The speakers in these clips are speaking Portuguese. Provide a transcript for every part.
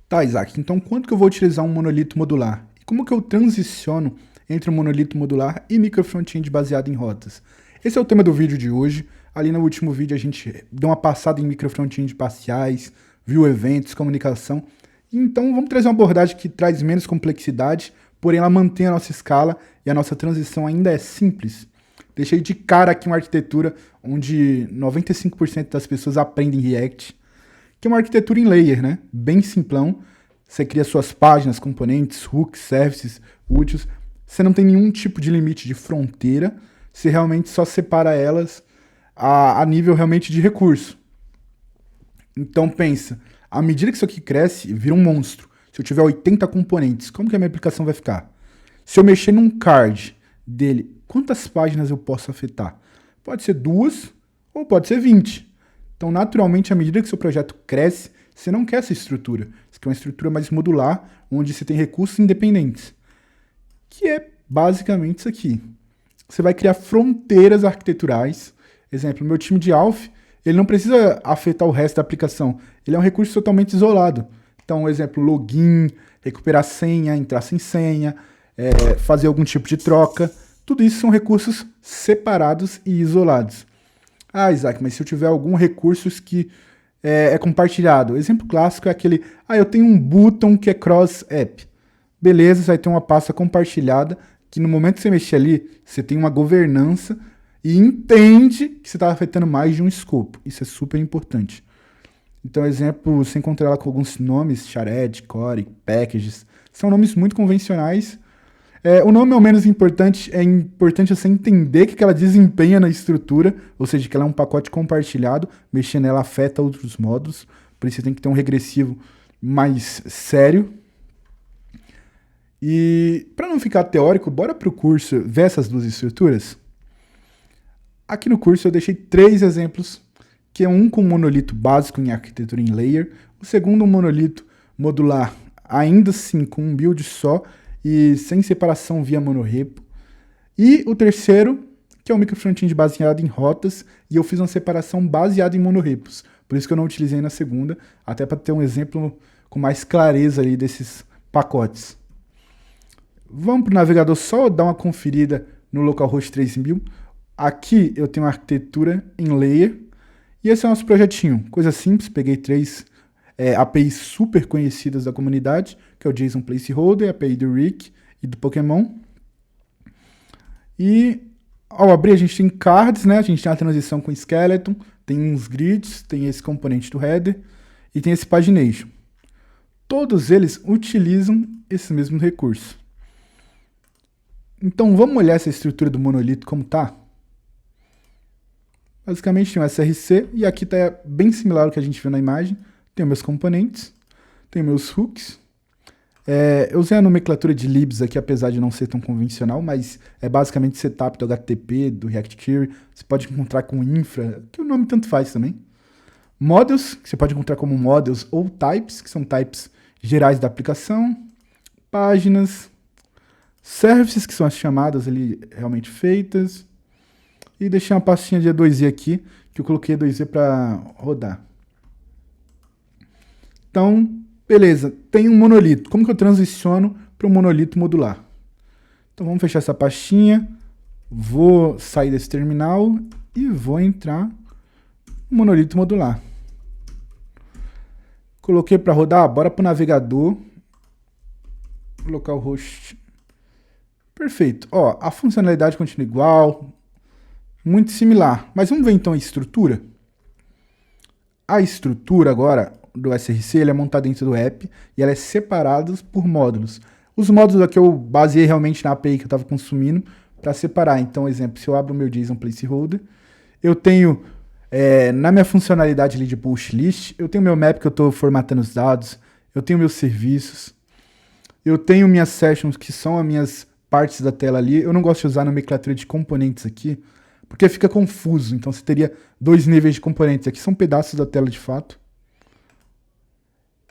Tá, Isaac, então quanto que eu vou utilizar um monolito modular? E como que eu transiciono entre um monolito modular e micro front-end baseado em rotas? Esse é o tema do vídeo de hoje. Ali no último vídeo a gente deu uma passada em micro front-end parciais, viu eventos, comunicação. Então vamos trazer uma abordagem que traz menos complexidade, porém ela mantém a nossa escala e a nossa transição ainda é simples. Deixei de cara aqui uma arquitetura onde 95% das pessoas aprendem React, que é uma arquitetura em layer, né? Bem simplão. Você cria suas páginas, componentes, hooks, services, úteis. Você não tem nenhum tipo de limite de fronteira. Você realmente só separa elas a nível realmente de recurso. Então pensa, à medida que isso aqui cresce, vira um monstro. Se eu tiver 80 componentes, como que a minha aplicação vai ficar? Se eu mexer num card dele, quantas páginas eu posso afetar? Pode ser 2 ou pode ser 20. Então, naturalmente, à medida que seu projeto cresce, você não quer essa estrutura. Você quer uma estrutura mais modular, onde você tem recursos independentes. Que é basicamente isso aqui. Você vai criar fronteiras arquiteturais. Exemplo, meu time de Alpha, ele não precisa afetar o resto da aplicação. Ele é um recurso totalmente isolado. Então, exemplo, login, recuperar senha, entrar sem senha, fazer algum tipo de troca. Tudo isso são recursos separados e isolados. Ah, Isaac, mas se eu tiver algum recurso que é compartilhado. Exemplo clássico é aquele, eu tenho um button que é cross-app. Beleza, você vai ter uma pasta compartilhada, que no momento que você mexer ali, você tem uma governança e entende que você está afetando mais de um escopo. Isso é super importante. Então, exemplo, você encontra ela com alguns nomes, shared, core, packages, são nomes muito convencionais. O nome é o menos importante, é importante você entender que ela desempenha na estrutura, ou seja, que ela é um pacote compartilhado, mexer nela afeta outros módulos, por isso você tem que ter um regressivo mais sério. E para não ficar teórico, bora para o curso ver essas duas estruturas? Aqui no curso eu deixei 3 exemplos, que é um com monolito básico em arquitetura em layer, o segundo um monolito modular, ainda assim com um build só, e sem separação via monorepo. E o terceiro, que é o micro front-end baseado em rotas, e eu fiz uma separação baseada em monorepos. Por isso que eu não utilizei na segunda, até para ter um exemplo com mais clareza ali desses pacotes. Vamos para o navegador só dar uma conferida no localhost 3000. Aqui eu tenho uma arquitetura em layer, e esse é o nosso projetinho. Coisa simples, peguei 3 APIs super conhecidas da comunidade, que é o JSON Placeholder, a API do Rick e do Pokémon. E ao abrir a gente tem cards, né? A gente tem a transição com skeleton, tem uns grids, tem esse componente do header e tem esse pagination. Todos eles utilizam esse mesmo recurso. Então vamos olhar essa estrutura do monolito como tá? Basicamente tem um SRC e aqui está bem similar ao que a gente viu na imagem. Tenho meus componentes, tenho meus hooks. Eu usei a nomenclatura de libs aqui, apesar de não ser tão convencional, mas é basicamente setup do HTTP, do React Query. Você pode encontrar com infra, que o nome tanto faz também. Models, que você pode encontrar como models ou types, que são types gerais da aplicação. Páginas. Services, que são as chamadas ali realmente feitas. E deixei uma pastinha de E2E aqui, que eu coloquei E2E para rodar. Então, beleza, tem um monolito. Como que eu transiciono para um monolito modular? Então vamos fechar essa pastinha, vou sair desse terminal e vou entrar no monolito modular. Coloquei para rodar, bora para o navegador, localhost. Perfeito, a funcionalidade continua igual, muito similar, mas vamos ver então a estrutura. A estrutura agora do SRC, ele é montado dentro do app e ela é separada por módulos. Os módulos aqui eu baseei realmente na API que eu estava consumindo para separar. Então, exemplo, se eu abro o meu JSON Placeholder, eu tenho, na minha funcionalidade ali de push list, eu tenho meu map que eu estou formatando os dados, eu tenho meus serviços, eu tenho minhas sessions que são as minhas partes da tela ali. Eu não gosto de usar a nomenclatura de componentes aqui, porque fica confuso. Então, você teria 2 níveis de componentes. Aqui são pedaços da tela de fato.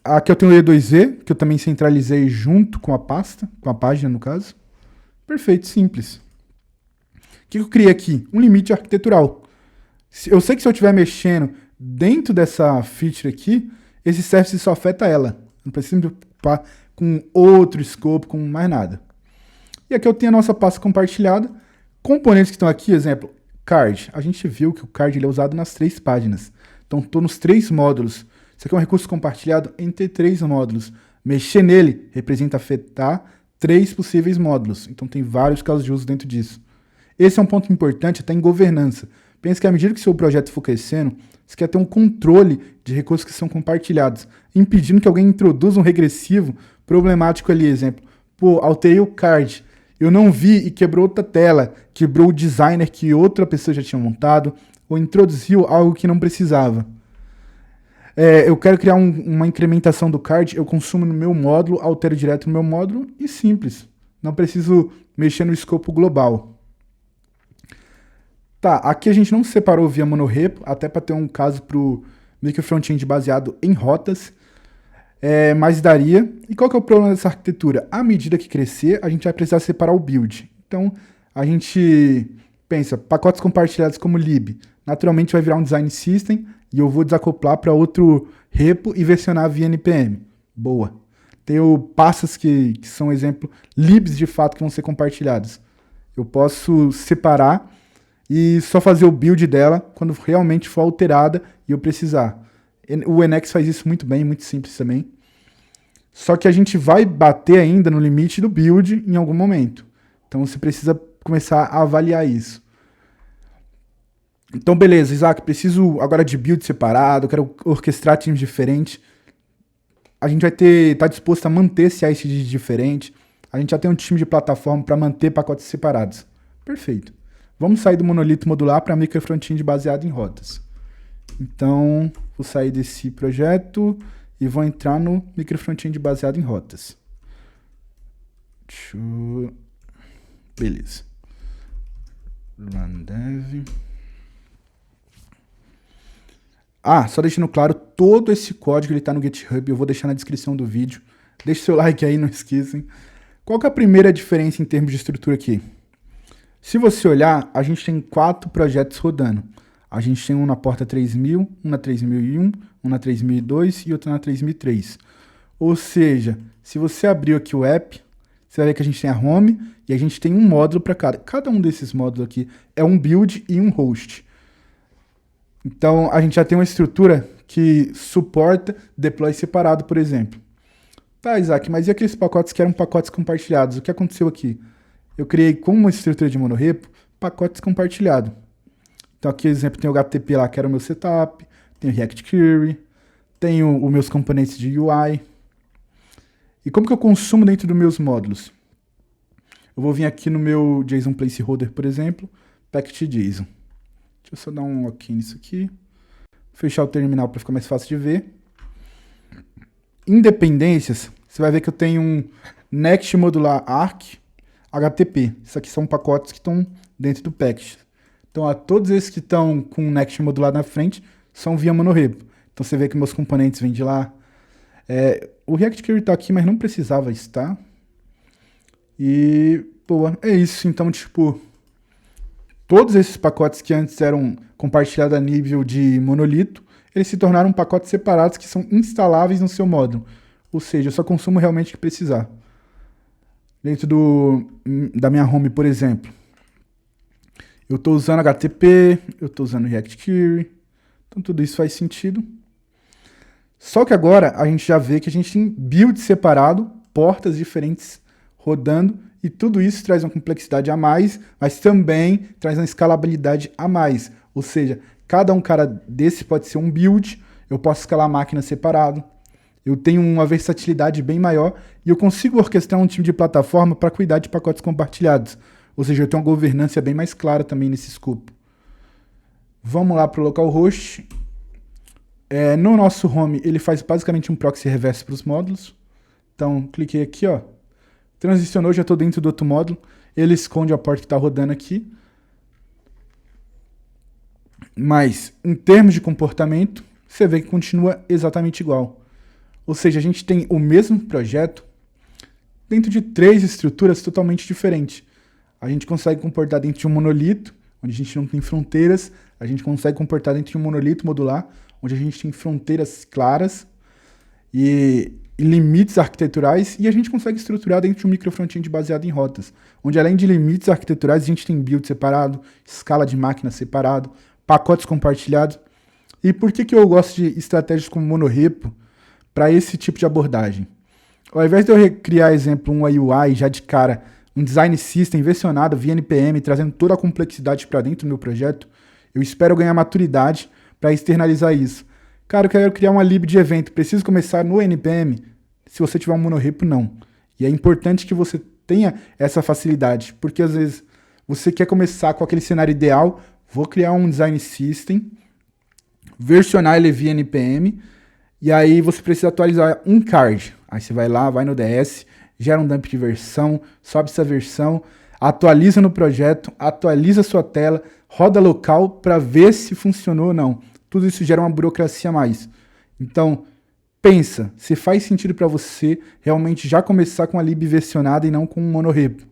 Aqui eu tenho o E2E, que eu também centralizei junto com a pasta, com a página no caso. Perfeito, simples. O que eu criei aqui? Um limite arquitetural. Eu sei que se eu estiver mexendo dentro dessa feature aqui, esse service só afeta ela. Não precisa me preocupar com outro escopo, com mais nada. E aqui eu tenho a nossa pasta compartilhada. Componentes que estão aqui, exemplo, card. A gente viu que o card ele é usado nas 3 páginas. Então, estou nos 3 módulos. Isso aqui é um recurso compartilhado entre 3 módulos. Mexer nele representa afetar 3 possíveis módulos. Então, tem vários casos de uso dentro disso. Esse é um ponto importante até em governança. Pensa que à medida que o seu projeto for crescendo, você quer ter um controle de recursos que são compartilhados, impedindo que alguém introduza um regressivo problemático ali. Exemplo, pô, alterei o card, eu não vi e quebrou outra tela, quebrou o designer que outra pessoa já tinha montado, ou introduziu algo que não precisava. Eu quero criar uma incrementação do card, eu consumo no meu módulo, altero direto no meu módulo e simples. Não preciso mexer no escopo global. Tá, aqui a gente não separou via monorepo, até para ter um caso para o microfrontend baseado em rotas, mas daria. E qual que é o problema dessa arquitetura? À medida que crescer, a gente vai precisar separar o build. Então, a gente pensa, pacotes compartilhados como lib, naturalmente vai virar um design system e eu vou desacoplar para outro repo e versionar via npm. Boa. Tenho pastas que são, exemplo, libs de fato que vão ser compartilhados. Eu posso separar e só fazer o build dela quando realmente for alterada e eu precisar. O NX faz isso muito bem, muito simples também. Só que a gente vai bater ainda no limite do build em algum momento. Então você precisa começar a avaliar isso. Então beleza, Isaac, preciso agora de build separado, quero orquestrar times diferentes. A gente vai estar disposto a manter esse CI/CD diferente. A gente já tem um time de plataforma para manter pacotes separados. Perfeito. Vamos sair do monolito modular para microfrontend baseado em rotas. Então, vou sair desse projeto e vou entrar no microfrontend baseado em rotas. Beleza. Run dev. Só deixando claro, todo esse código está no GitHub, eu vou deixar na descrição do vídeo. Deixe seu like aí, não esqueçam. Qual que é a primeira diferença em termos de estrutura aqui? Se você olhar, a gente tem 4 projetos rodando. A gente tem um na porta 3000, um na 3001, um na 3002 e outro na 3003. Ou seja, se você abrir aqui o app, você vai ver que a gente tem a home e a gente tem um módulo para cada. Cada um desses módulos aqui é um build e um host. Então, a gente já tem uma estrutura que suporta deploy separado, por exemplo. Tá, Isaac, mas e aqueles pacotes que eram pacotes compartilhados? O que aconteceu aqui? Eu criei com uma estrutura de monorepo pacotes compartilhados. Então aqui, por exemplo, tem o HTTP lá que era o meu setup, tem o React Query, tenho os meus componentes de UI. E como que eu consumo dentro dos meus módulos? Eu vou vir aqui no meu JSON Placeholder, por exemplo, package.json. Deixa eu só dar um OK nisso aqui. Fechar o terminal para ficar mais fácil de ver. Independências, você vai ver que eu tenho um Next Modular Arc HTTP. Isso aqui são pacotes que estão dentro do package. Então, todos esses que estão com o Next modular na frente são via monorepo. Então, você vê que meus componentes vêm de lá. O React Query está aqui, mas não precisava estar. E, boa, é isso. Então, tipo, todos esses pacotes que antes eram compartilhados a nível de monolito, eles se tornaram pacotes separados que são instaláveis no seu módulo. Ou seja, eu só consumo realmente o que precisar. Dentro da minha home, por exemplo, eu estou usando HTTP, eu estou usando React Query, então tudo isso faz sentido. Só que agora a gente já vê que a gente tem build separado, portas diferentes rodando, e tudo isso traz uma complexidade a mais, mas também traz uma escalabilidade a mais. Ou seja, cada cara desse pode ser um build, eu posso escalar a máquina separado, eu tenho uma versatilidade bem maior e eu consigo orquestrar um time de plataforma para cuidar de pacotes compartilhados. Ou seja, eu tenho uma governança bem mais clara também nesse escopo. Vamos lá para o localhost. No nosso home, ele faz basicamente um proxy reverse para os módulos. Então, cliquei aqui, ó. Transicionou, já estou dentro do outro módulo. Ele esconde a porta que está rodando aqui. Mas, em termos de comportamento, você vê que continua exatamente igual. Ou seja, a gente tem o mesmo projeto dentro de 3 estruturas totalmente diferentes. A gente consegue comportar dentro de um monolito, onde a gente não tem fronteiras. A gente consegue comportar dentro de um monolito modular, onde a gente tem fronteiras claras. E limites arquiteturais e a gente consegue estruturar dentro de um micro front-end baseado em rotas, onde além de limites arquiteturais a gente tem build separado, escala de máquina separado, pacotes compartilhados. E por que eu gosto de estratégias como monorepo para esse tipo de abordagem? Ao invés de eu criar, exemplo, uma UI já de cara, um design system versionado via NPM, trazendo toda a complexidade para dentro do meu projeto, eu espero ganhar maturidade para externalizar isso. Cara, eu quero criar uma lib de evento, preciso começar no NPM? Se você tiver um monorepo, não. E é importante que você tenha essa facilidade, porque às vezes você quer começar com aquele cenário ideal, vou criar um design system, versionar ele via NPM, e aí você precisa atualizar um card. Aí você vai lá, vai no DS, gera um dump de versão, sobe essa versão, atualiza no projeto, atualiza sua tela, roda local para ver se funcionou ou não. Tudo isso gera uma burocracia a mais. Então, pensa se faz sentido para você realmente já começar com a lib versionada e não com um monorepo.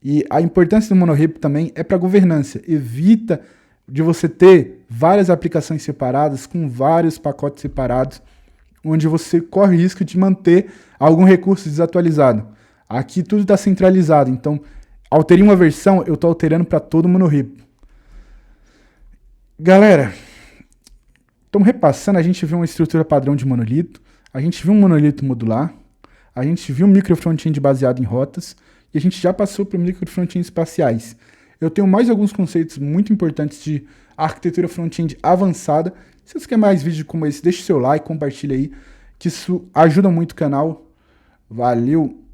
E a importância do monorepo também é para governança. Evita de você ter várias aplicações separadas, com vários pacotes separados, onde você corre o risco de manter algum recurso desatualizado. Aqui tudo está centralizado, então alterei uma versão, eu estou alterando para todo o monorepo. Galera, estamos repassando, a gente viu uma estrutura padrão de monolito, a gente viu um monolito modular, a gente viu um micro front-end baseado em rotas, e a gente já passou para micro front-end espaciais. Eu tenho mais alguns conceitos muito importantes de arquitetura front-end avançada. Se você quer mais vídeos como esse, deixe seu like, compartilha aí, que isso ajuda muito o canal. Valeu!